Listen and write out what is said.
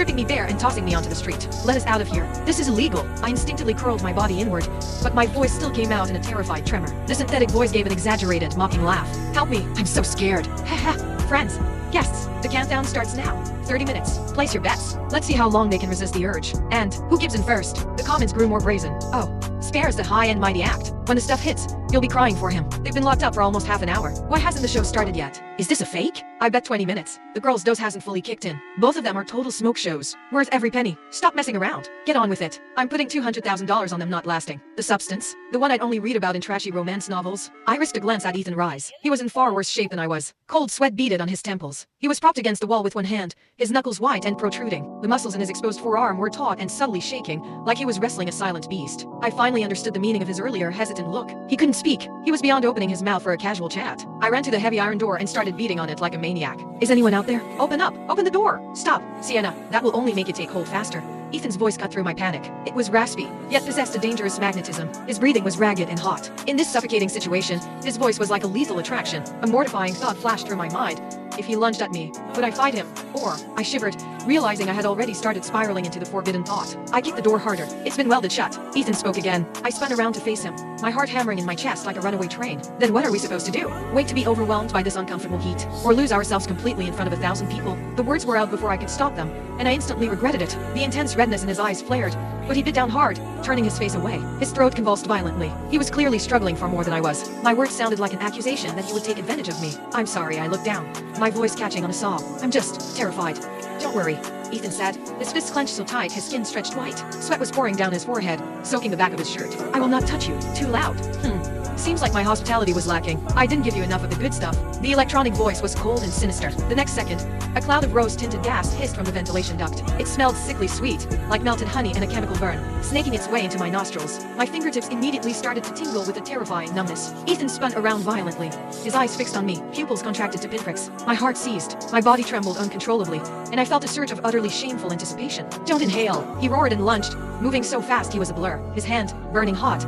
stripping me bare and tossing me onto the street. Let us out of here. This is illegal. I instinctively curled my body inward, but my voice still came out in a terrified tremor. The synthetic voice gave an exaggerated, mocking laugh. Help me, I'm so scared. Haha, friends, guests, the countdown starts now. 30 minutes. Place your bets. Let's see how long they can resist the urge. And who gives in first? The comments grew more brazen. Oh, spares the high and mighty act. When the stuff hits, you'll be crying for him. They've been locked up for almost half an hour. Why hasn't the show started yet? Is this a fake? I bet 20 minutes. The girl's dose hasn't fully kicked in. Both of them are total smoke shows. Worth every penny. Stop messing around. Get on with it. I'm putting $200,000 on them not lasting. The substance? The one I'd only read about in trashy romance novels? I risked a glance at Ethan Rise. He was in far worse shape than I was. Cold sweat beaded on his temples. He was propped against the wall with one hand, his knuckles white and protruding. The muscles in his exposed forearm were taut and subtly shaking, like he was wrestling a silent beast. I finally understood the meaning of his earlier hesitant look. He couldn't speak. He was beyond opening his mouth for a casual chat. I ran to the heavy iron door and started beating on it like a maniac. Is anyone out there? Open up! Open the door! Stop! Sienna, that will only make it take hold faster. Ethan's voice cut through my panic. It was raspy, yet possessed a dangerous magnetism. His breathing was ragged and hot. In this suffocating situation, his voice was like a lethal attraction. A mortifying thought flashed through my mind. If he lunged at me, would I fight him? Or, I shivered, realizing I had already started spiraling into the forbidden thought. I kicked the door harder. It's been welded shut. Ethan spoke again. I spun around to face him, my heart hammering in my chest like a runaway train. Then what are we supposed to do? Wait to be overwhelmed by this uncomfortable heat? Or lose ourselves completely in front of 1,000 people? The words were out before I could stop them, and I instantly regretted it. The intense redness in his eyes flared, but he bit down hard, turning his face away. His throat convulsed violently. He was clearly struggling far more than I was. My words sounded like an accusation that he would take advantage of me. I'm sorry, I looked down, my voice catching on a sob. I'm just terrified. Don't worry, Ethan said, his fists clenched so tight his skin stretched white. Sweat was pouring down his forehead, soaking the back of his shirt. I will not touch you. Too loud. Seems like my hospitality was lacking. I didn't give you enough of the good stuff. The electronic voice was cold and sinister. The next second, a cloud of rose-tinted gas hissed from the ventilation duct. It smelled sickly sweet, like melted honey and a chemical burn, snaking its way into my nostrils. My fingertips immediately started to tingle with a terrifying numbness. Ethan spun around violently, his eyes fixed on me, pupils contracted to pinpricks. My heart seized, my body trembled uncontrollably, and I felt a surge of utterly shameful anticipation. Don't inhale! He roared and lunged, moving so fast he was a blur, his hand, burning hot,